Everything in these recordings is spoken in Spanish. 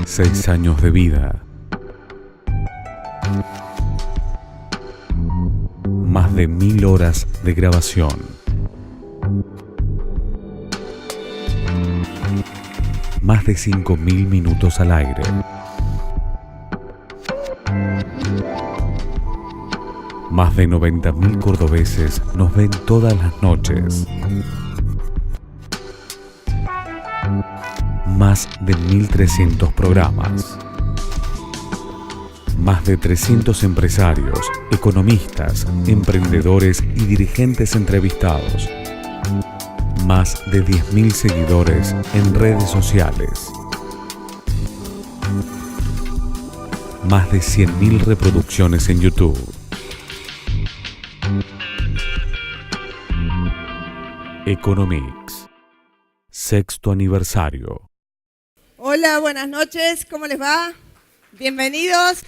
6 años de vida. Más de 1000 horas de grabación. Más de 5000 minutos al aire. Más de 90.000 cordobeses nos ven todas las noches. Más de 1300 programas. Más de 300 empresarios, economistas, emprendedores y dirigentes entrevistados. Más de 10.000 seguidores en redes sociales. Más de 100.000 reproducciones en YouTube. Economix. 6º aniversario. Hola, buenas noches, ¿cómo les va? Bienvenidos.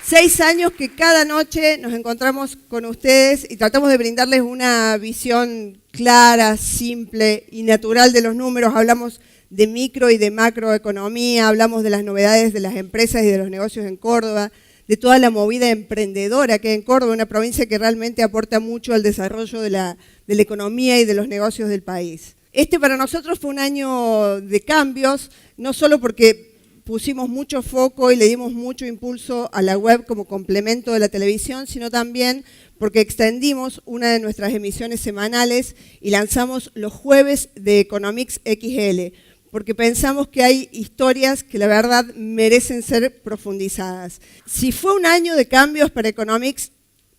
6 años que cada noche nos encontramos con ustedes y tratamos de brindarles una visión clara, simple y natural de los números. Hablamos de micro y de macroeconomía, hablamos de las novedades de las empresas y de los negocios en Córdoba, de toda la movida emprendedora que hay en Córdoba, una provincia que realmente aporta mucho al desarrollo de la economía y de los negocios del país. Este para nosotros fue un año de cambios, no solo porque pusimos mucho foco y le dimos mucho impulso a la web como complemento de la televisión, sino también porque extendimos una de nuestras emisiones semanales y lanzamos los jueves de Economix XL, porque pensamos que hay historias que la verdad merecen ser profundizadas. Si fue un año de cambios para Economix,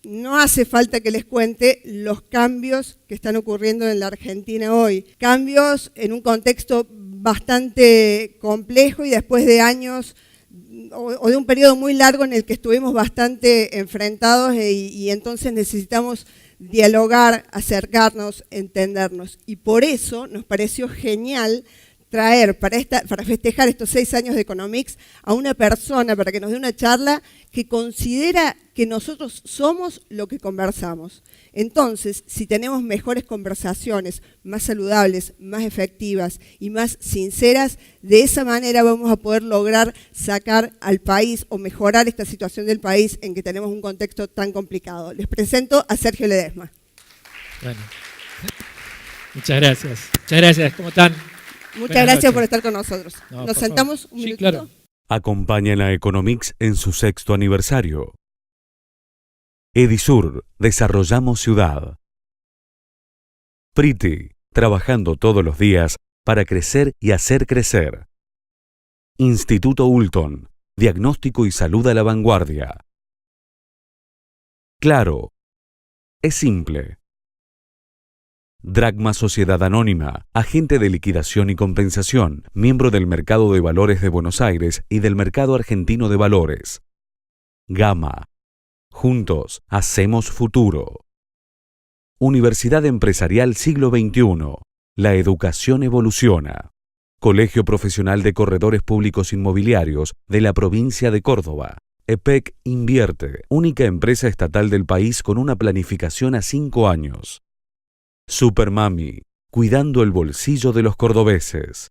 no hace falta que les cuente los cambios que están ocurriendo en la Argentina hoy. Cambios en un contexto bastante complejo y después de años o de un periodo muy largo en el que estuvimos bastante enfrentados y entonces necesitamos dialogar, acercarnos, entendernos. Y por eso nos pareció genial traer para festejar estos 6 años de Economix a una persona para que nos dé una charla que considera que nosotros somos lo que conversamos. Entonces, si tenemos mejores conversaciones, más saludables, más efectivas y más sinceras, de esa manera vamos a poder lograr sacar al país o mejorar esta situación del país en que tenemos un contexto tan complicado. Les presento a Sergio Ledesma. Bueno, muchas gracias. Muchas gracias. ¿Cómo están? Muchas gracias por estar con nosotros. No, ¿Nos sentamos un minutito? Claro. Acompañan a Economix en su 6º aniversario. Edisur, desarrollamos ciudad. Priti, trabajando todos los días para crecer y hacer crecer. Instituto Ulton, diagnóstico y salud a la vanguardia. Claro, es simple. Dragma Sociedad Anónima, agente de liquidación y compensación, miembro del Mercado de Valores de Buenos Aires y del Mercado Argentino de Valores. Gama. Juntos hacemos futuro. Universidad Empresarial Siglo XXI. La educación evoluciona. Colegio Profesional de Corredores Públicos Inmobiliarios de la provincia de Córdoba. EPEC Invierte, única empresa estatal del país con una planificación a 5 años. Supermami, cuidando el bolsillo de los cordobeses.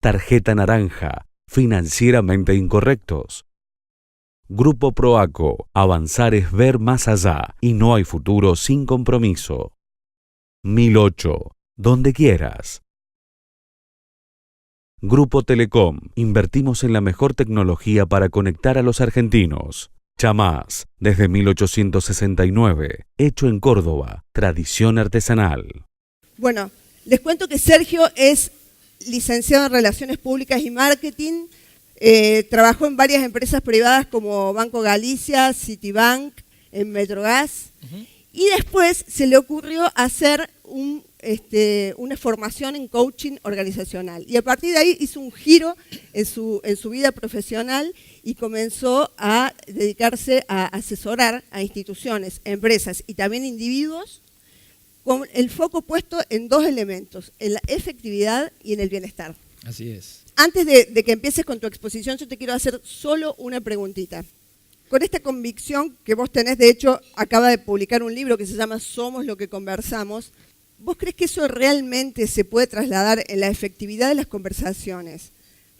Tarjeta Naranja, financieramente incorrectos. Grupo Proaco, avanzar es ver más allá y no hay futuro sin compromiso. 1008, donde quieras. Grupo Telecom, invertimos en la mejor tecnología para conectar a los argentinos. Chamás, desde 1869, hecho en Córdoba, tradición artesanal. Bueno, les cuento que Sergio es licenciado en Relaciones Públicas y Marketing, trabajó en varias empresas privadas como Banco Galicia, Citibank, en Metrogas, y después se le ocurrió hacer una formación en coaching organizacional. Y a partir de ahí hizo un giro en su vida profesional y comenzó a dedicarse a asesorar a instituciones, empresas y también individuos con el foco puesto en 2 elementos, en la efectividad y en el bienestar. Así es. Antes de que empieces con tu exposición, yo te quiero hacer solo una preguntita. Con esta convicción que vos tenés, de hecho, acaba de publicar un libro que se llama Somos lo que conversamos. ¿Vos crees que eso realmente se puede trasladar en la efectividad de las conversaciones?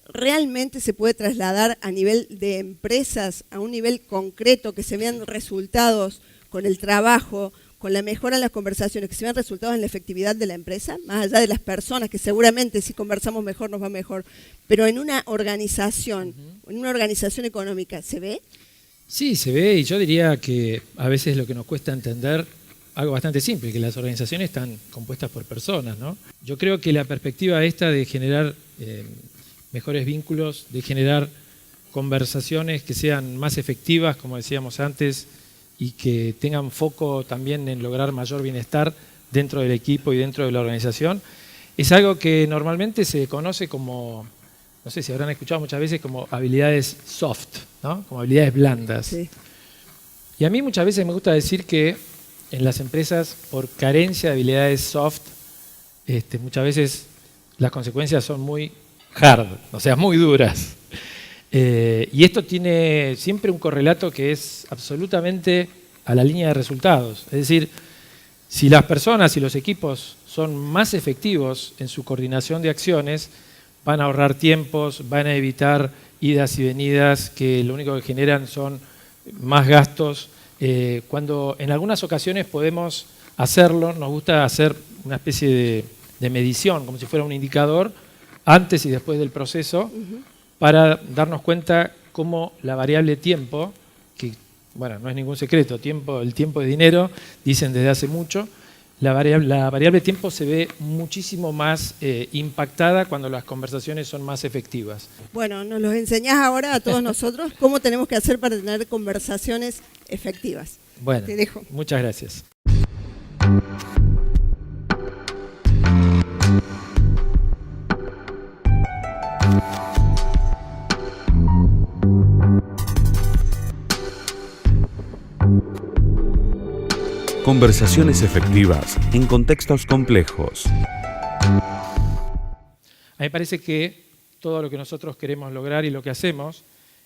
¿Realmente se puede trasladar a nivel de empresas, a un nivel concreto, que se vean resultados con el trabajo, con la mejora en las conversaciones, que se vean resultados en la efectividad de la empresa, más allá de las personas, que seguramente si conversamos mejor nos va mejor, pero en una organización, en una organización económica, ¿se ve? Sí, se ve, y yo diría que a veces lo que nos cuesta entender, algo bastante simple, que las organizaciones están compuestas por personas, ¿no? Yo creo que la perspectiva esta de generar mejores vínculos, de generar conversaciones que sean más efectivas, como decíamos antes, y que tengan foco también en lograr mayor bienestar dentro del equipo y dentro de la organización, es algo que normalmente se conoce como, no sé si habrán escuchado muchas veces, como habilidades soft, ¿no? Como habilidades blandas. Sí. Y a mí muchas veces me gusta decir que en las empresas, por carencia de habilidades soft, muchas veces las consecuencias son muy hard, o sea, muy duras. Y esto tiene siempre un correlato que es absolutamente a la línea de resultados. Es decir, si las personas y los equipos son más efectivos en su coordinación de acciones, van a ahorrar tiempos, van a evitar idas y venidas que lo único que generan son más gastos. Cuando en algunas ocasiones podemos hacerlo, nos gusta hacer una especie de medición, como si fuera un indicador, antes y después del proceso, para darnos cuenta cómo la variable tiempo, que bueno, no es ningún secreto, el tiempo es dinero, dicen desde hace mucho, la variable tiempo se ve muchísimo más impactada cuando las conversaciones son más efectivas. Bueno, nos los enseñás ahora a todos nosotros cómo tenemos que hacer para tener conversaciones efectivas. Bueno, Te dejo. muchas gracias. Conversaciones efectivas en contextos complejos. A mí me parece que todo lo que nosotros queremos lograr y lo que hacemos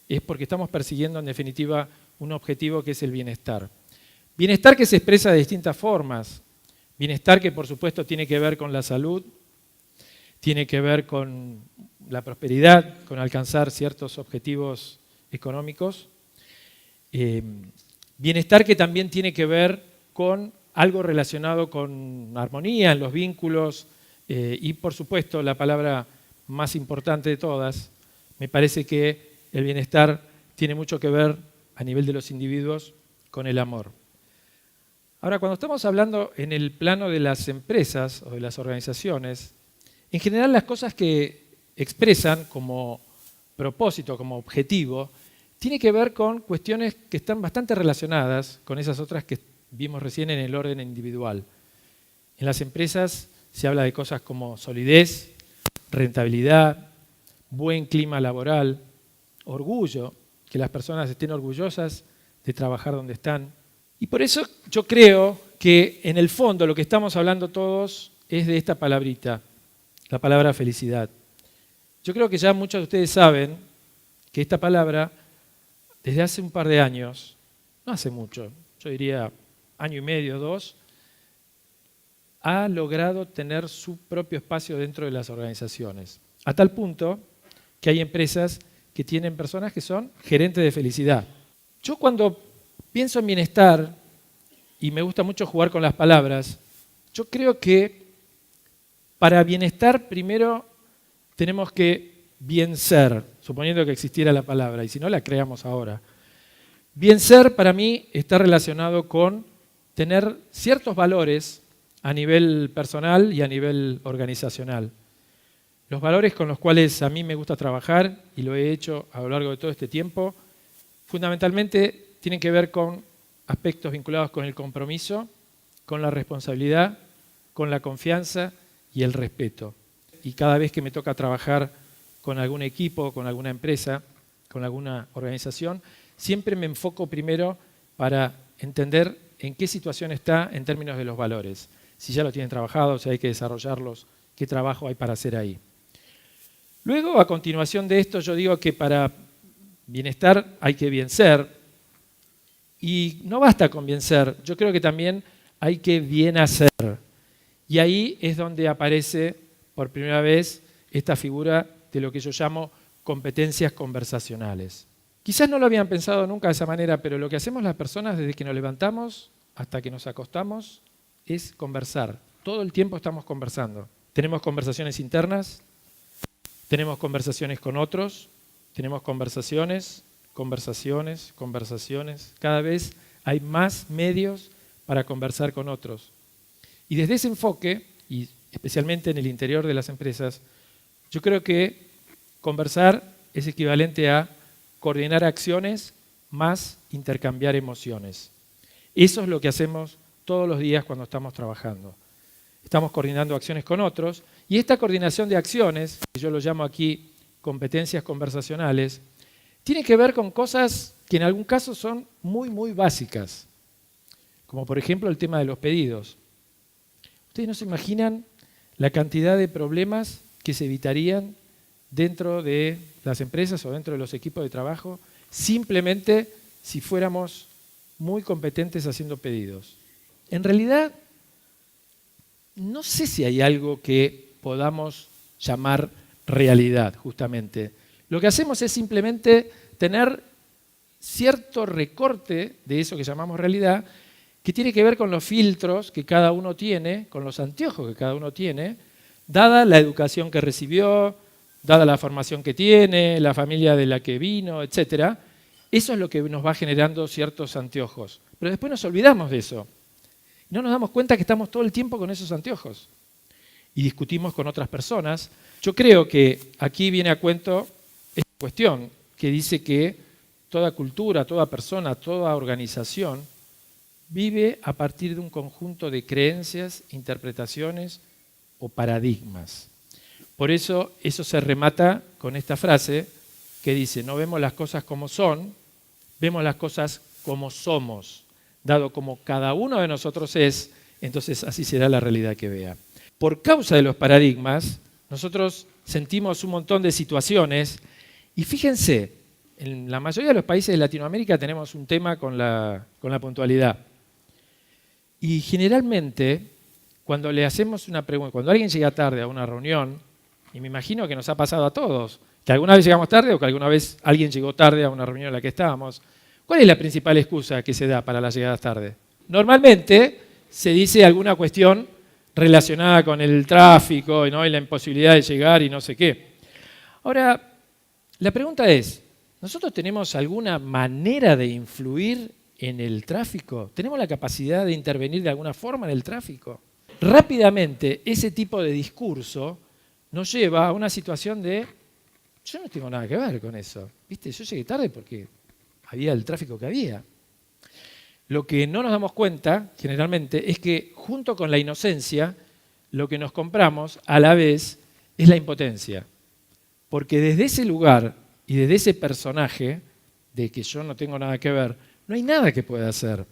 es porque estamos persiguiendo en definitiva un objetivo que es el bienestar. Bienestar que se expresa de distintas formas. Bienestar que por supuesto tiene que ver con la salud, tiene que ver con la prosperidad, con alcanzar ciertos objetivos económicos. Bienestar que también tiene que ver con algo relacionado con armonía en los vínculos y, por supuesto, la palabra más importante de todas, me parece que el bienestar tiene mucho que ver a nivel de los individuos con el amor. Ahora, cuando estamos hablando en el plano de las empresas o de las organizaciones, en general las cosas que expresan como propósito, como objetivo, tiene que ver con cuestiones que están bastante relacionadas con esas otras que vimos recién en el orden individual. En las empresas se habla de cosas como solidez, rentabilidad, buen clima laboral, orgullo, que las personas estén orgullosas de trabajar donde están. Y por eso yo creo que en el fondo lo que estamos hablando todos es de esta palabrita, la palabra felicidad. Yo creo que ya muchos de ustedes saben que esta palabra, desde hace un par de años, no hace mucho, yo diría año y medio, 2, ha logrado tener su propio espacio dentro de las organizaciones. A tal punto que hay empresas que tienen personas que son gerentes de felicidad. Yo cuando pienso en bienestar, y me gusta mucho jugar con las palabras, yo creo que para bienestar primero tenemos que bien ser, suponiendo que existiera la palabra, y si no la creamos ahora. Bien ser para mí está relacionado con tener ciertos valores a nivel personal y a nivel organizacional. Los valores con los cuales a mí me gusta trabajar, y lo he hecho a lo largo de todo este tiempo, fundamentalmente tienen que ver con aspectos vinculados con el compromiso, con la responsabilidad, con la confianza y el respeto. Y cada vez que me toca trabajar con algún equipo, con alguna empresa, con alguna organización, siempre me enfoco primero para entender en qué situación está en términos de los valores. Si ya lo tienen trabajado, si hay que desarrollarlos, qué trabajo hay para hacer ahí. Luego, a continuación de esto, yo digo que para bienestar hay que bien ser. Y no basta con bien ser, yo creo que también hay que bien hacer. Y ahí es donde aparece por primera vez esta figura de lo que yo llamo competencias conversacionales. Quizás no lo habían pensado nunca de esa manera, pero lo que hacemos las personas desde que nos levantamos hasta que nos acostamos es conversar. Todo el tiempo estamos conversando. Tenemos conversaciones internas, tenemos conversaciones con otros, tenemos conversaciones. Cada vez hay más medios para conversar con otros. Y desde ese enfoque, y especialmente en el interior de las empresas, yo creo que conversar es equivalente a coordinar acciones más intercambiar emociones. Eso es lo que hacemos todos los días cuando estamos trabajando. Estamos coordinando acciones con otros y esta coordinación de acciones, que yo lo llamo aquí competencias conversacionales, tiene que ver con cosas que en algún caso son muy, muy básicas, como por ejemplo el tema de los pedidos. Ustedes no se imaginan la cantidad de problemas que se evitarían dentro de las empresas o dentro de los equipos de trabajo simplemente si fuéramos muy competentes haciendo pedidos. En realidad, no sé si hay algo que podamos llamar realidad, justamente. Lo que hacemos es simplemente tener cierto recorte de eso que llamamos realidad, que tiene que ver con los filtros que cada uno tiene, con los anteojos que cada uno tiene, dada la educación que recibió, dada la formación que tiene, la familia de la que vino, etc. Eso es lo que nos va generando ciertos anteojos. Pero después nos olvidamos de eso. No nos damos cuenta que estamos todo el tiempo con esos anteojos. Y discutimos con otras personas. Yo creo que aquí viene a cuento esta cuestión que dice que toda cultura, toda persona, toda organización vive a partir de un conjunto de creencias, interpretaciones o paradigmas. Por eso se remata con esta frase que dice: no vemos las cosas como son, vemos las cosas como somos. Dado como cada uno de nosotros es, entonces así será la realidad que vea. Por causa de los paradigmas, nosotros sentimos un montón de situaciones y fíjense, en la mayoría de los países de Latinoamérica tenemos un tema con la puntualidad. Y generalmente, cuando le hacemos una pregunta, cuando alguien llega tarde a una reunión, y me imagino que nos ha pasado a todos, que alguna vez llegamos tarde o que alguna vez alguien llegó tarde a una reunión en la que estábamos, ¿cuál es la principal excusa que se da para las llegadas tarde? Normalmente se dice alguna cuestión relacionada con el tráfico, ¿no? Y la imposibilidad de llegar y no sé qué. Ahora, la pregunta es, ¿nosotros tenemos alguna manera de influir en el tráfico? ¿Tenemos la capacidad de intervenir de alguna forma en el tráfico? Rápidamente, ese tipo de discurso nos lleva a una situación de yo no tengo nada que ver con eso. ¿Viste? Yo llegué tarde porque había el tráfico que había. Lo que no nos damos cuenta, generalmente, es que junto con la inocencia, lo que nos compramos a la vez es la impotencia. Porque desde ese lugar y desde ese personaje, de que yo no tengo nada que ver, no hay nada que pueda hacer.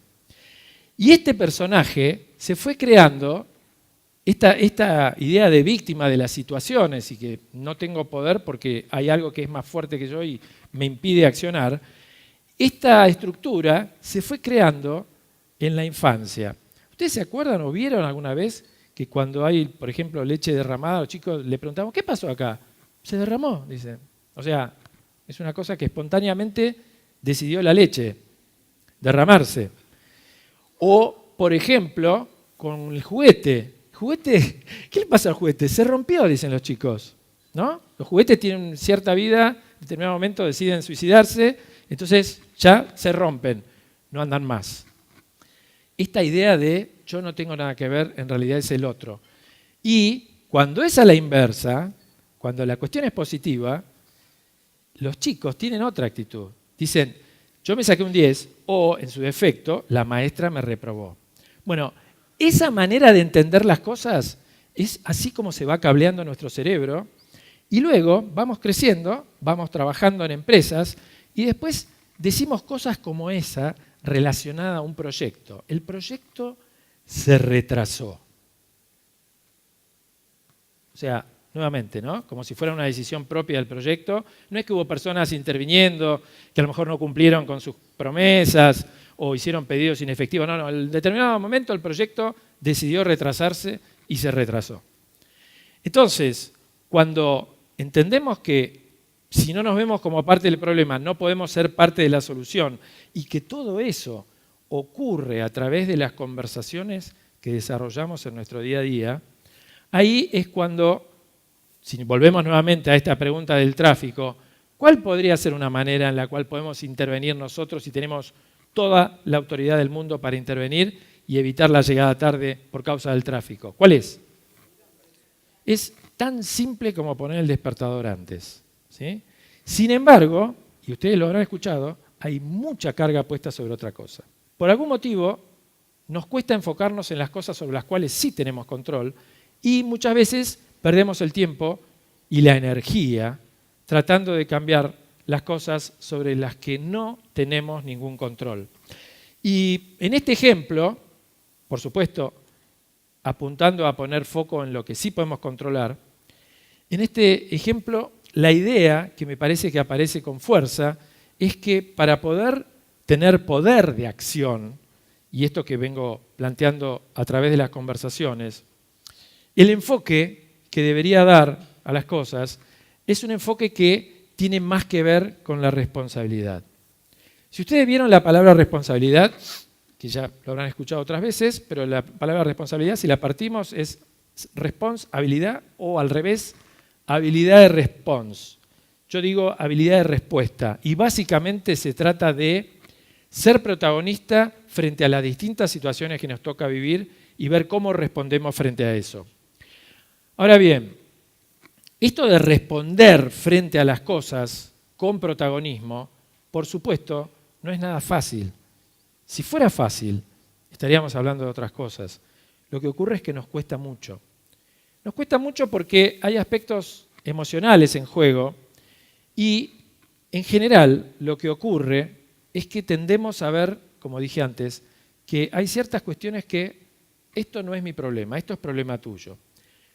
Y este personaje se fue creando esta idea de víctima de las situaciones y que no tengo poder porque hay algo que es más fuerte que yo y me impide accionar. Esta estructura se fue creando en la infancia. ¿Ustedes se acuerdan o vieron alguna vez que cuando hay, por ejemplo, leche derramada, los chicos le preguntamos, ¿qué pasó acá? Se derramó, dicen. O sea, es una cosa que espontáneamente decidió la leche derramarse. O, por ejemplo, con el juguete. ¿Juguete? ¿Qué le pasa al juguete? Se rompió, dicen los chicos, ¿no? Los juguetes tienen cierta vida, en determinado momento deciden suicidarse, entonces ya se rompen, no andan más. Esta idea de yo no tengo nada que ver, en realidad es el otro. Y cuando es a la inversa, cuando la cuestión es positiva, los chicos tienen otra actitud. Dicen, yo me saqué un 10 o, en su defecto, la maestra me reprobó. Bueno, esa manera de entender las cosas es así como se va cableando nuestro cerebro y luego vamos creciendo, vamos trabajando en empresas y después decimos cosas como esa relacionada a un proyecto. El proyecto se retrasó. O sea, nuevamente, ¿no? Como si fuera una decisión propia del proyecto. No es que hubo personas interviniendo que a lo mejor no cumplieron con sus promesas o hicieron pedidos inefectivos. No, en determinado momento el proyecto decidió retrasarse y se retrasó. Entonces, cuando entendemos que si no nos vemos como parte del problema, no podemos ser parte de la solución y que todo eso ocurre a través de las conversaciones que desarrollamos en nuestro día a día, ahí es cuando, si volvemos nuevamente a esta pregunta del tráfico, ¿cuál podría ser una manera en la cual podemos intervenir nosotros si tenemos toda la autoridad del mundo para intervenir y evitar la llegada tarde por causa del tráfico? ¿Cuál es? Es tan simple como poner el despertador antes, ¿sí? Sin embargo, y ustedes lo habrán escuchado, hay mucha carga puesta sobre otra cosa. Por algún motivo, nos cuesta enfocarnos en las cosas sobre las cuales sí tenemos control y muchas veces perdemos el tiempo y la energía tratando de cambiar las cosas sobre las que no tenemos ningún control. Y en este ejemplo, por supuesto, apuntando a poner foco en lo que sí podemos controlar, en este ejemplo la idea que me parece que aparece con fuerza es que para poder tener poder de acción, y esto que vengo planteando a través de las conversaciones, el enfoque que debería dar a las cosas es un enfoque que tiene más que ver con la responsabilidad. Si ustedes vieron la palabra responsabilidad, que ya lo habrán escuchado otras veces, pero la palabra responsabilidad, si la partimos, es responsabilidad o al revés, habilidad de response. Yo digo habilidad de respuesta y básicamente se trata de ser protagonista frente a las distintas situaciones que nos toca vivir y ver cómo respondemos frente a eso. Ahora bien, esto de responder frente a las cosas con protagonismo, por supuesto, no es nada fácil. Si fuera fácil, estaríamos hablando de otras cosas. Lo que ocurre es que nos cuesta mucho. Nos cuesta mucho porque hay aspectos emocionales en juego y, en general, lo que ocurre es que tendemos a ver, como dije antes, que hay ciertas cuestiones que esto no es mi problema, esto es problema tuyo.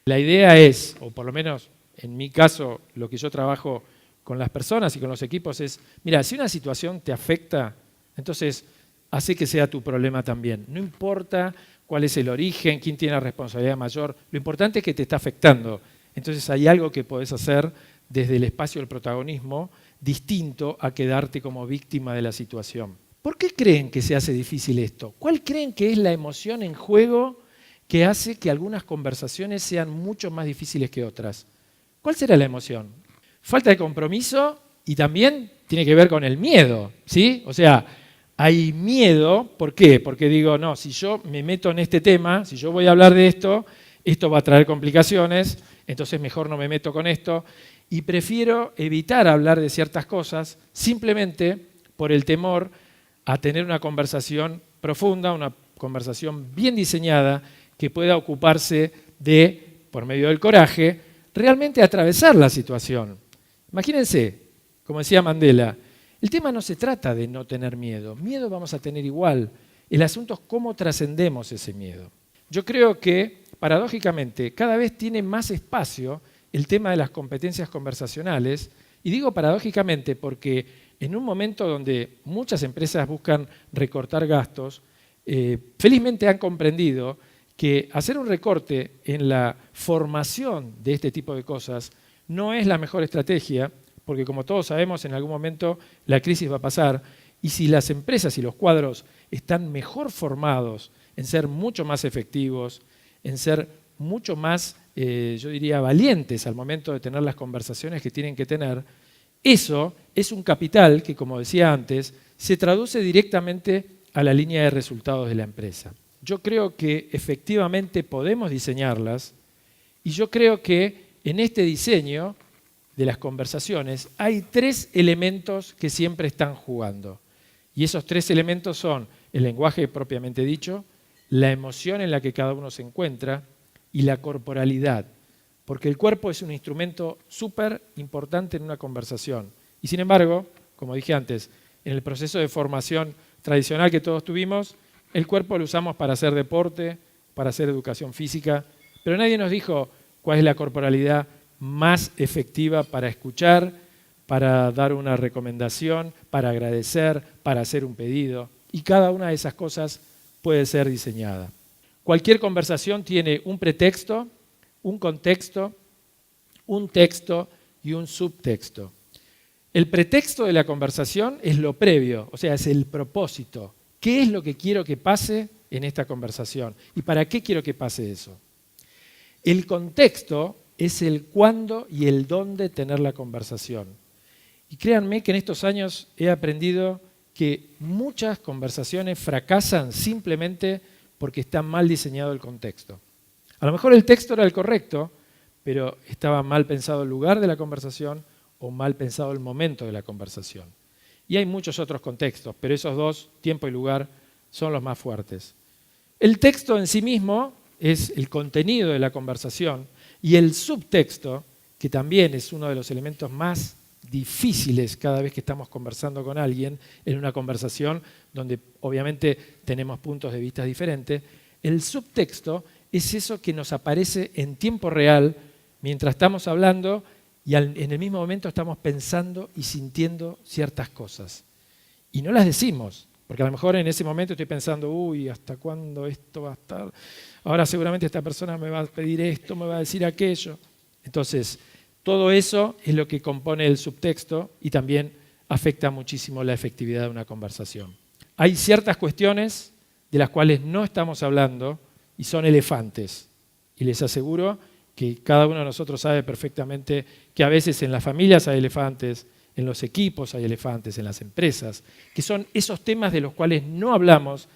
La idea es, o por lo menos en mi caso, lo que yo trabajo con las personas y con los equipos es, mira, si una situación te afecta, entonces hace que sea tu problema también. No importa cuál es el origen, quién tiene la responsabilidad mayor, lo importante es que te está afectando. Entonces hay algo que podés hacer desde el espacio del protagonismo distinto a quedarte como víctima de la situación. ¿Por qué creen que se hace difícil esto? ¿Cuál creen que es la emoción en juego que hace que algunas conversaciones sean mucho más difíciles que otras? ¿Cuál será la emoción? Falta de compromiso y también tiene que ver con el miedo, ¿sí? O sea, hay miedo, ¿por qué? Porque digo, no, si yo me meto en este tema, si yo voy a hablar de esto, esto va a traer complicaciones, entonces mejor no me meto con esto y prefiero evitar hablar de ciertas cosas simplemente por el temor a tener una conversación profunda, una conversación bien diseñada que pueda ocuparse de, por medio del coraje, realmente atravesar la situación. Imagínense, como decía Mandela, el tema no se trata de no tener miedo. Miedo vamos a tener igual. El asunto es cómo trascendemos ese miedo. Yo creo que, paradójicamente, cada vez tiene más espacio el tema de las competencias conversacionales. Y digo paradójicamente porque en un momento donde muchas empresas buscan recortar gastos, felizmente han comprendido que hacer un recorte en la formación de este tipo de cosas no es la mejor estrategia, porque como todos sabemos, en algún momento la crisis va a pasar, y si las empresas y los cuadros están mejor formados en ser mucho más efectivos, en ser mucho más, yo diría, valientes al momento de tener las conversaciones que tienen que tener, eso es un capital que, como decía antes, se traduce directamente a la línea de resultados de la empresa. Yo creo que efectivamente podemos diseñarlas y yo creo que en este diseño de las conversaciones hay 3 elementos que siempre están jugando. Y esos 3 elementos son el lenguaje propiamente dicho, la emoción en la que cada uno se encuentra y la corporalidad. Porque el cuerpo es un instrumento súper importante en una conversación. Y sin embargo, como dije antes, en el proceso de formación tradicional que todos tuvimos, el cuerpo lo usamos para hacer deporte, para hacer educación física, pero nadie nos dijo cuál es la corporalidad más efectiva para escuchar, para dar una recomendación, para agradecer, para hacer un pedido. Y cada una de esas cosas puede ser diseñada. Cualquier conversación tiene un pretexto, un contexto, un texto y un subtexto. El pretexto de la conversación es lo previo, o sea, es el propósito. ¿Qué es lo que quiero que pase en esta conversación? ¿Y para qué quiero que pase eso? El contexto es el cuándo y el dónde tener la conversación. Y créanme que en estos años he aprendido que muchas conversaciones fracasan simplemente porque está mal diseñado el contexto. A lo mejor el texto era el correcto, pero estaba mal pensado el lugar de la conversación o mal pensado el momento de la conversación. Y hay muchos otros contextos, pero esos dos, tiempo y lugar, son los más fuertes. El texto en sí mismo es el contenido de la conversación y el subtexto, que también es uno de los elementos más difíciles cada vez que estamos conversando con alguien en una conversación donde obviamente tenemos puntos de vista diferentes, el subtexto es eso que nos aparece en tiempo real mientras estamos hablando y en el mismo momento estamos pensando y sintiendo ciertas cosas. Y no las decimos, porque a lo mejor en ese momento estoy pensando, uy, ¿hasta cuándo esto va a estar? Ahora seguramente esta persona me va a pedir esto, me va a decir aquello. Entonces, todo eso es lo que compone el subtexto y también afecta muchísimo la efectividad de una conversación. Hay ciertas cuestiones de las cuales no estamos hablando y son elefantes. Y les aseguro que cada uno de nosotros sabe perfectamente que a veces en las familias hay elefantes, en los equipos hay elefantes, en las empresas, que son esos temas de los cuales no hablamos,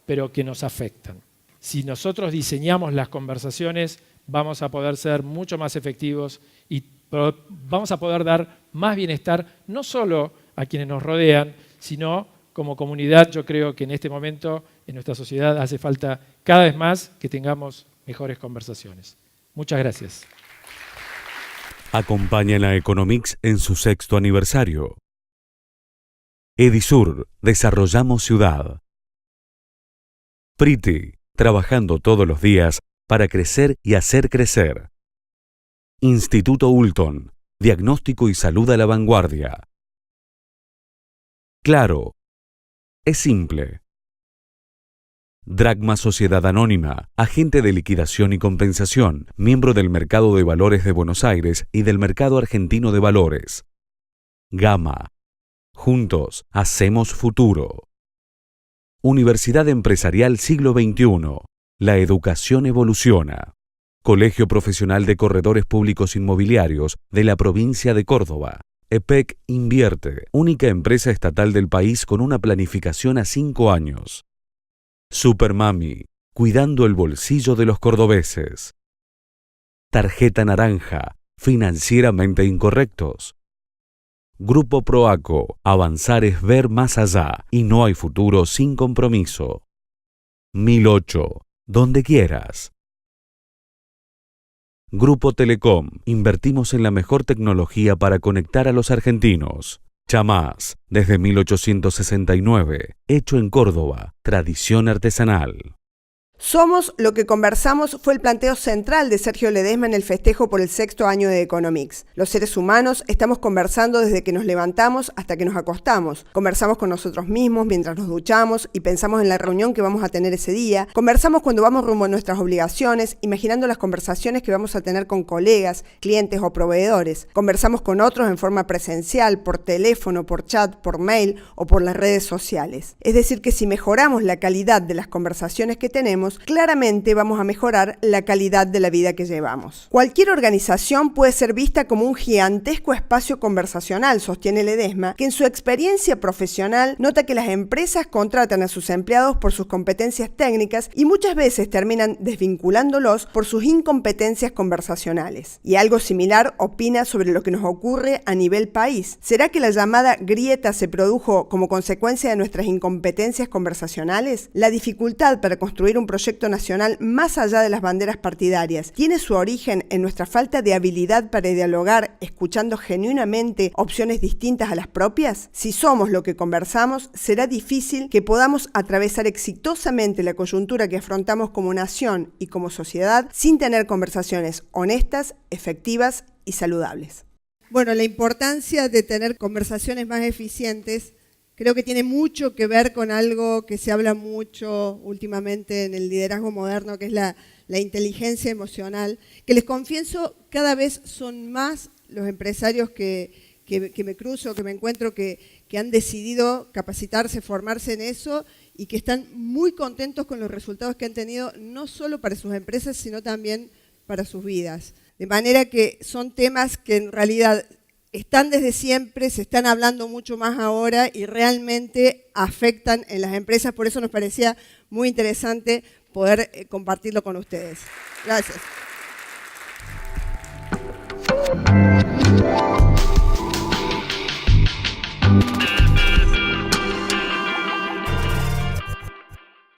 pero que nos afectan. Si nosotros diseñamos las conversaciones, vamos a poder ser mucho más efectivos y vamos a poder dar más bienestar, no solo a quienes nos rodean, sino como comunidad. Yo creo que en este momento en nuestra sociedad hace falta cada vez más que tengamos mejores conversaciones. Muchas gracias. Acompañan a Economix en su 6º aniversario. Edisur, desarrollamos ciudad. Priti, trabajando todos los días para crecer y hacer crecer. Instituto Ulton, diagnóstico y salud a la vanguardia. Claro, es simple. Dragma Sociedad Anónima, agente de liquidación y compensación, miembro del Mercado de Valores de Buenos Aires y del Mercado Argentino de Valores. Gama, juntos hacemos futuro. Universidad Empresarial Siglo XXI, la educación evoluciona. Colegio Profesional de Corredores Públicos Inmobiliarios de la provincia de Córdoba. EPEC Invierte, única empresa estatal del país con una planificación a 5 años. Supermami, cuidando el bolsillo de los cordobeses. Tarjeta Naranja, financieramente incorrectos. Grupo Proaco, avanzar es ver más allá y no hay futuro sin compromiso. 1008, donde quieras. Grupo Telecom, invertimos en la mejor tecnología para conectar a los argentinos. Chamás, desde 1869, hecho en Córdoba, tradición artesanal. Somos lo que conversamos fue el planteo central de Sergio Ledesma en el festejo por el 6º año de Economix. Los seres humanos estamos conversando desde que nos levantamos hasta que nos acostamos. Conversamos con nosotros mismos mientras nos duchamos y pensamos en la reunión que vamos a tener ese día. Conversamos cuando vamos rumbo a nuestras obligaciones, imaginando las conversaciones que vamos a tener con colegas, clientes o proveedores. Conversamos con otros en forma presencial, por teléfono, por chat, por mail o por las redes sociales. Es decir, que si mejoramos la calidad de las conversaciones que tenemos, claramente vamos a mejorar la calidad de la vida que llevamos. Cualquier organización puede ser vista como un gigantesco espacio conversacional, sostiene Ledesma, que en su experiencia profesional nota que las empresas contratan a sus empleados por sus competencias técnicas y muchas veces terminan desvinculándolos por sus incompetencias conversacionales. Y algo similar opina sobre lo que nos ocurre a nivel país. ¿Será que la llamada grieta se produjo como consecuencia de nuestras incompetencias conversacionales? La dificultad para construir un proyecto nacional más allá de las banderas partidarias tiene su origen en nuestra falta de habilidad para dialogar escuchando genuinamente opciones distintas a las propias. Si somos lo que conversamos, será difícil que podamos atravesar exitosamente la coyuntura que afrontamos como nación y como sociedad sin tener conversaciones honestas, efectivas y saludables. Bueno, la importancia de tener conversaciones más eficientes creo que tiene mucho que ver con algo que se habla mucho últimamente en el liderazgo moderno, que es la inteligencia emocional, que les confieso, cada vez son más los empresarios que me cruzo, que me encuentro, que han decidido capacitarse, formarse en eso y que están muy contentos con los resultados que han tenido, no solo para sus empresas, sino también para sus vidas. De manera que son temas que en realidad están desde siempre, se están hablando mucho más ahora y realmente afectan en las empresas. Por eso nos parecía muy interesante poder compartirlo con ustedes. Gracias.